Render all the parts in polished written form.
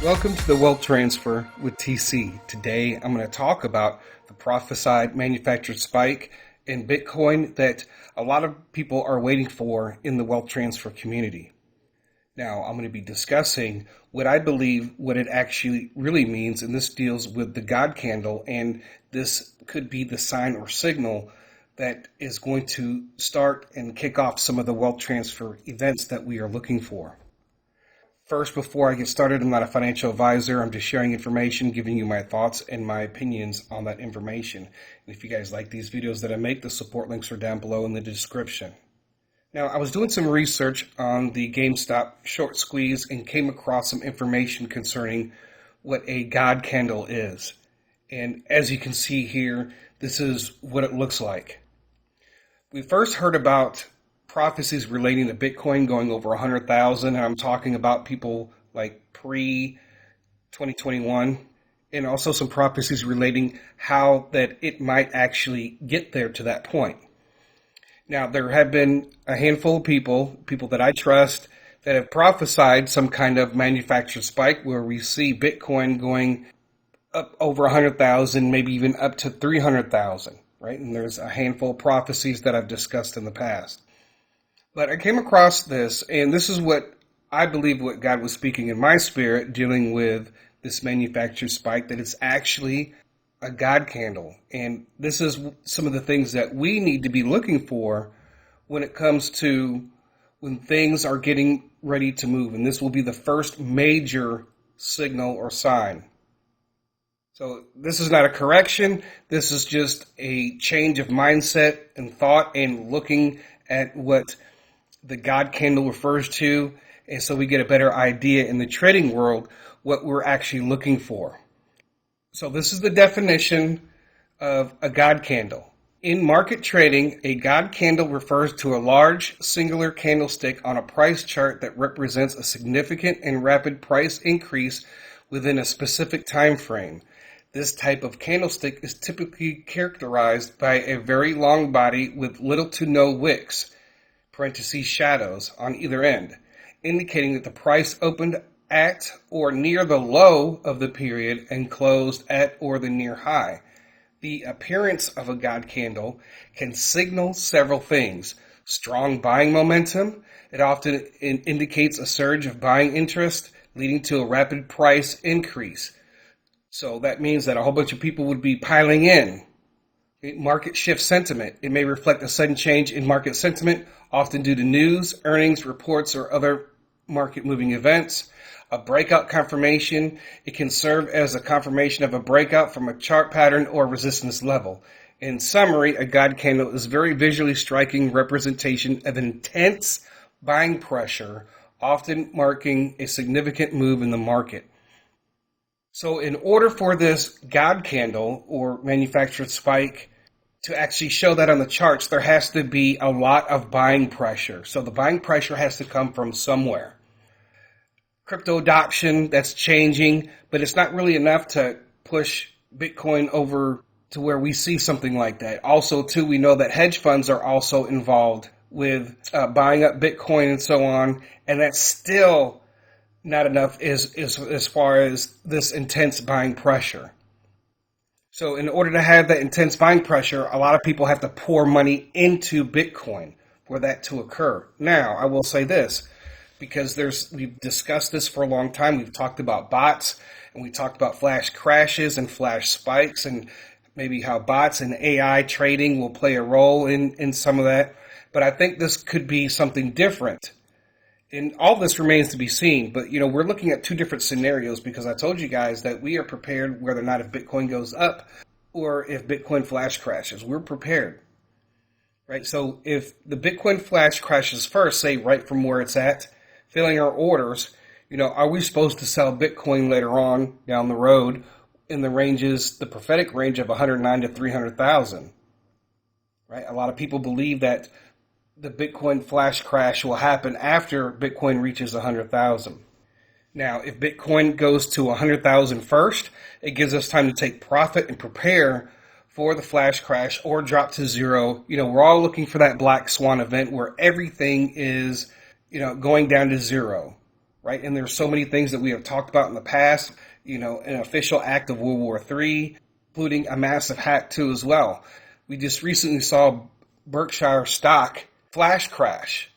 Welcome to the Wealth Transfer with TC. Today I'm going to talk about the prophesied manufactured spike in Bitcoin that a lot of people are waiting for in the wealth transfer community. Now I'm going to be discussing what I believe what it actually really means, and this deals with the God candle, and this could be the sign or signal that is going to start and kick off some of the wealth transfer events that we are looking for. First, before I get started, I'm not a financial advisor. I'm just sharing information, giving you my thoughts and my opinions on that information. And if you guys like these videos that I make, the support links are down below in the description. Now, I was doing some research on the GameStop short squeeze and came across some information concerning what a God candle is. And as you can see here, this is what it looks like. We first heard about prophecies relating to Bitcoin going over 100,000, and I'm talking about people like pre-2021, and also some prophecies relating how that it might actually get there to that point. Now, there have been a handful of people that I trust, that have prophesied some kind of manufactured spike where we see Bitcoin going up over 100,000, maybe even up to 300,000, right? And there's a handful of prophecies that I've discussed in the past. But I came across this, and this is what I believe what God was speaking in my spirit dealing with this manufactured spike, that it's actually a God candle. And this is some of the things that we need to be looking for when it comes to when things are getting ready to move. And this will be the first major signal or sign. So this is not a correction. This is just a change of mindset and thought and looking at what the God candle refers to, and so we get a better idea in the trading world what we're actually looking for. So this is the definition of a God candle. In market trading, a God candle refers to a large singular candlestick on a price chart that represents a significant and rapid price increase within a specific time frame. This type of candlestick is typically characterized by a very long body with little to no wicks, parentheses shadows, on either end, indicating that the price opened at or near the low of the period and closed at or the near high. The appearance of a God candle can signal several things. Strong buying momentum. It often indicates a surge of buying interest, leading to a rapid price increase. So that means that a whole bunch of people would be piling in. Market shift sentiment. It may reflect a sudden change in market sentiment, often due to news, earnings, reports, or other market-moving events. A breakout confirmation. It can serve as a confirmation of a breakout from a chart pattern or resistance level. In summary, a God candle is a very visually striking representation of intense buying pressure, often marking a significant move in the market. So in order for this God candle or manufactured spike to actually show that on the charts, there has to be a lot of buying pressure. So the buying pressure has to come from somewhere. Crypto adoption, that's changing, but it's not really enough to push Bitcoin over to where we see something like that. Also, too, we know that hedge funds are also involved with buying up Bitcoin and so on, and that's still not enough as far as this intense buying pressure. So in order to have that intense buying pressure, a lot of people have to pour money into Bitcoin for that to occur. Now, I will say this, because we've discussed this for a long time. We've talked about bots, and we talked about flash crashes and flash spikes, and maybe how bots and AI trading will play a role in some of that. But I think this could be something different. And all this remains to be seen, but we're looking at two different scenarios, because I told you guys that we are prepared whether or not if Bitcoin goes up or if Bitcoin flash crashes. We're prepared, right? So if the Bitcoin flash crashes first, say right from where it's at, filling our orders, are we supposed to sell Bitcoin later on down the road in the prophetic range of 109 to 300,000, right? A lot of people believe that the Bitcoin flash crash will happen after Bitcoin reaches 100,000. Now, if Bitcoin goes to 100,000 first, it gives us time to take profit and prepare for the flash crash or drop to zero. We're all looking for that black swan event where everything is, going down to zero. right? And there's so many things that we have talked about in the past, an official act of World War III, including a massive hack too as well. We just recently saw Berkshire stock flash crash,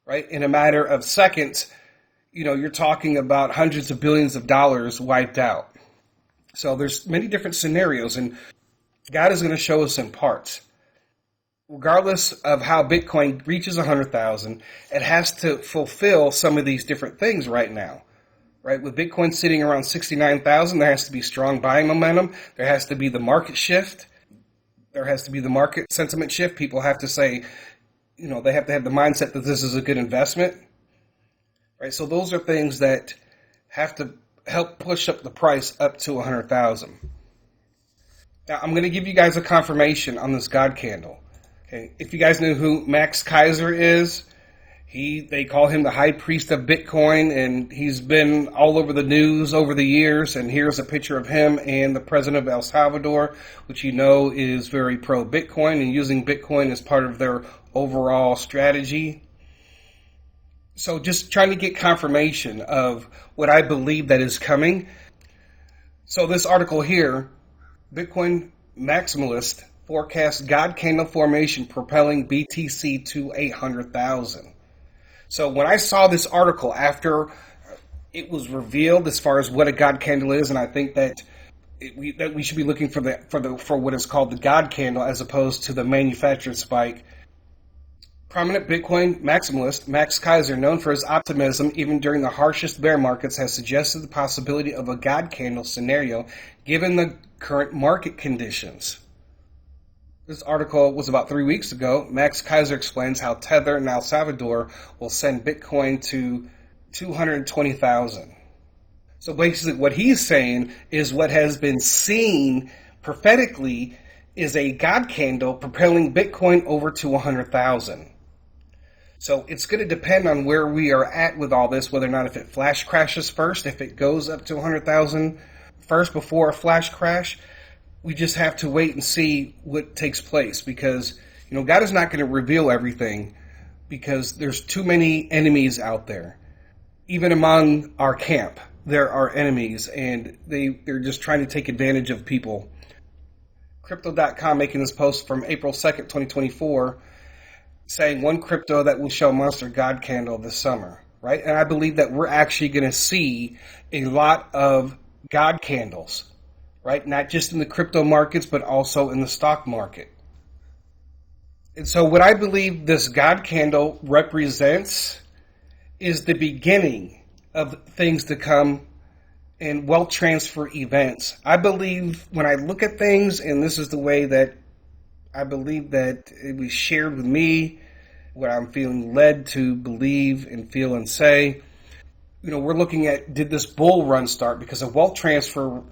right? In a matter of seconds, you're talking about hundreds of billions of dollars wiped out. So there's many different scenarios, and God is going to show us in parts. Regardless of how Bitcoin reaches 100,000, it has to fulfill some of these different things right now. Right? With Bitcoin sitting around 69,000, there has to be strong buying momentum. There has to be the market shift. There has to be the market sentiment shift. People have to say, they have to have the mindset that this is a good investment. Right? So those are things that have to help push up the price up to 100,000. Now, I'm going to give you guys a confirmation on this God candle. Okay, if you guys know who Max Keiser is, they call him the high priest of Bitcoin, and he's been all over the news over the years. And here's a picture of him and the president of El Salvador, which is very pro-Bitcoin and using Bitcoin as part of their overall strategy. So just trying to get confirmation of what I believe that is coming. So this article here, Bitcoin Maximalist forecasts God candle formation propelling BTC to 800,000. So when I saw this article after it was revealed as far as what a God candle is, and I think that we should be looking for what is called the God candle as opposed to the manufactured spike. Prominent Bitcoin maximalist Max Keiser, known for his optimism even during the harshest bear markets, has suggested the possibility of a God candle scenario given the current market conditions. This article was about 3 weeks ago. Max Keiser explains how Tether in El Salvador will send Bitcoin to 220,000. So basically what he's saying is what has been seen prophetically is a God candle propelling Bitcoin over to 100,000. So it's going to depend on where we are at with all this, whether or not if it flash crashes first, if it goes up to 100,000 first before a flash crash. We just have to wait and see what takes place because, God is not going to reveal everything because there's too many enemies out there. Even among our camp, there are enemies and they're just trying to take advantage of people. Crypto.com making this post from April 2nd, 2024, saying one crypto that will show monster God candle this summer, right? And I believe that we're actually going to see a lot of God candles. Right? Not just in the crypto markets, but also in the stock market. And so what I believe this God candle represents is the beginning of things to come and wealth transfer events. I believe when I look at things, and this is the way that I believe that it was shared with me, what I'm feeling led to believe and feel and say, we're looking at, did this bull run start? Because a wealth transfer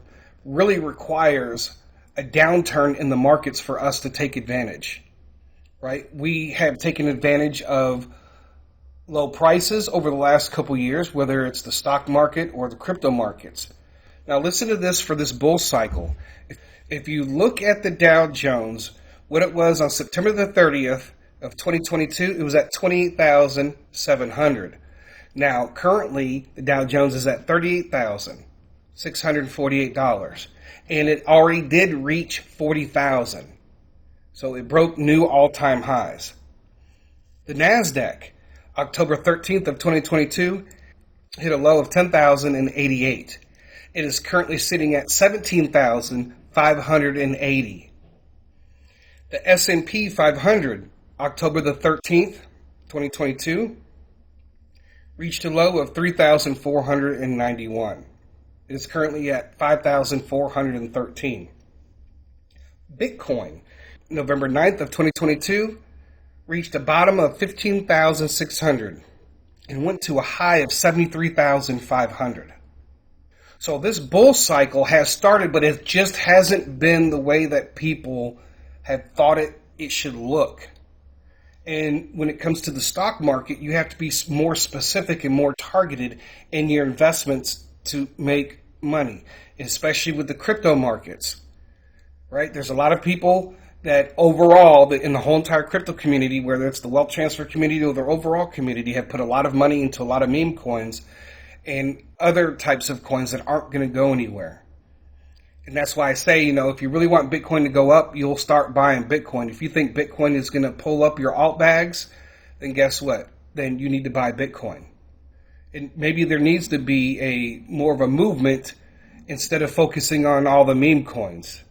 really requires a downturn in the markets for us to take advantage, right? We have taken advantage of low prices over the last couple years, whether it's the stock market or the crypto markets. Now listen to this for this bull cycle. If you look at the Dow Jones, what it was on September the 30th of 2022, it was at 28,700. Now currently the Dow Jones is at 38,648, and it already did reach 40,000. So it broke new all-time highs. The NASDAQ, October 13th of 2022, hit a low of 10,088. It is currently sitting at 17,580. The S&P 500, October the 13th, 2022, reached a low of 3,491. It is currently at 5,413. Bitcoin, November 9th of 2022, reached a bottom of 15,600 and went to a high of 73,500. So this bull cycle has started, but it just hasn't been the way that people have thought it should look. And when it comes to the stock market, you have to be more specific and more targeted in your investments to make money, especially with the crypto markets, right? There's a lot of people that overall, in the whole entire crypto community, whether it's the wealth transfer community or the overall community, have put a lot of money into a lot of meme coins. and other types of coins that aren't going to go anywhere. And that's why I say, if you really want Bitcoin to go up, you'll start buying Bitcoin. If you think Bitcoin is going to pull up your alt bags, then guess what? Then you need to buy Bitcoin. And maybe there needs to be more of a movement instead of focusing on all the meme coins,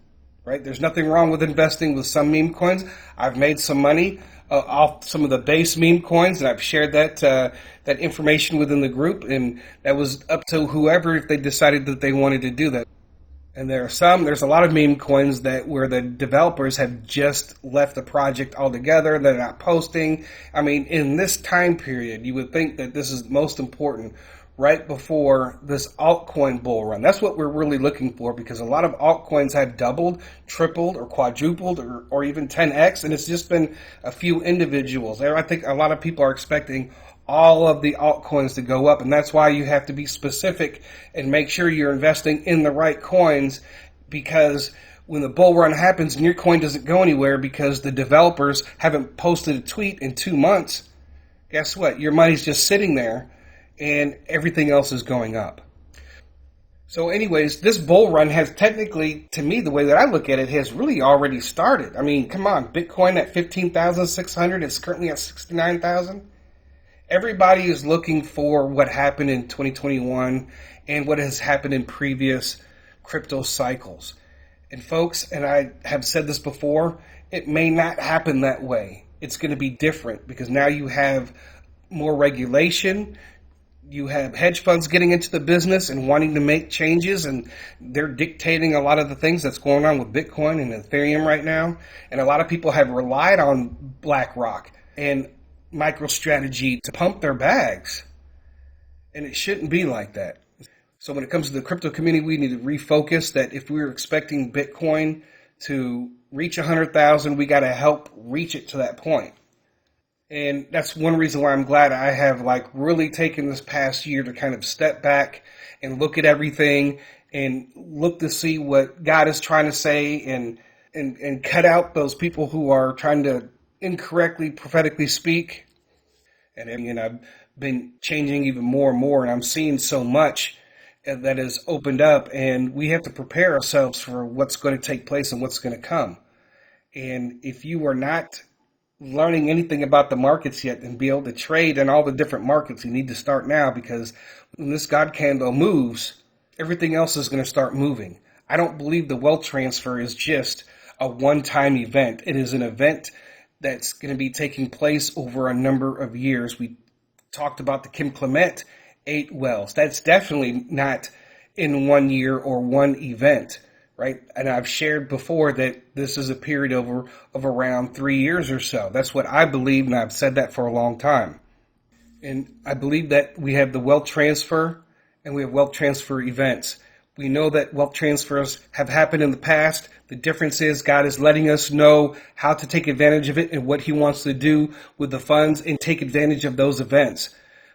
right? There's nothing wrong with investing with some meme coins. I've made some money off some of the base meme coins, and I've shared that information within the group, and that was up to whoever if they decided that they wanted to do that. And there's a lot of meme coins where the developers have just left the project altogether. They're not posting. I mean, in this time period, you would think that this is most important right before this altcoin bull run. That's what we're really looking for, because a lot of altcoins have doubled, tripled, or quadrupled, or even 10x, and it's just been a few individuals. I think a lot of people are expecting all of the altcoins to go up, and that's why you have to be specific and make sure you're investing in the right coins, because when the bull run happens and your coin doesn't go anywhere because the developers haven't posted a tweet in 2 months, guess what? Your money's just sitting there and everything else is going up. So anyways, this bull run has technically, to me, the way that I look at it, has really already started. I mean, come on, Bitcoin at 15,600, it's currently at 69,000. Everybody is looking for what happened in 2021 and what has happened in previous crypto cycles. And folks, and I have said this before, it may not happen that way. It's going to be different because now you have more regulation. You have hedge funds getting into the business and wanting to make changes, and they're dictating a lot of the things that's going on with Bitcoin and Ethereum right now. And a lot of people have relied on BlackRock and MicroStrategy to pump their bags, and it shouldn't be like that. So when it comes to the crypto community, we need to refocus that if we're expecting Bitcoin to reach 100,000, we got to help reach it to that point. And that's one reason why I'm glad I have really taken this past year to kind of step back and look at everything and look to see what God is trying to say, and cut out those people who are trying to incorrectly prophetically speak. And I've been changing even more and more, and I'm seeing so much that has opened up, and we have to prepare ourselves for what's going to take place and what's going to come. And if you are not learning anything about the markets yet and be able to trade in all the different markets, you need to start now, because when this God candle moves, everything else is going to start moving. I don't believe the wealth transfer is just a one-time event. It is an event that's going to be taking place over a number of years. We talked about the Kim Clement 8 wells. That's definitely not in 1 year or one event, right? And I've shared before that this is a period of around 3 years or so. That's what I believe, and I've said that for a long time. And I believe that we have the wealth transfer and we have wealth transfer events. We know that wealth transfers have happened in the past. The difference is God is letting us know how to take advantage of it and what he wants to do with the funds and take advantage of those events.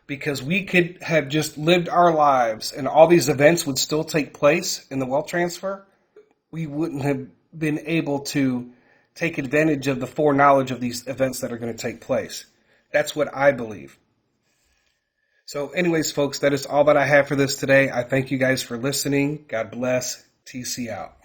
Because we could have just lived our lives and all these events would still take place in the wealth transfer. We wouldn't have been able to take advantage of the foreknowledge of these events that are going to take place. That's what I believe. So anyways, folks, that is all that I have for this today. I thank you guys for listening. God bless. TC out.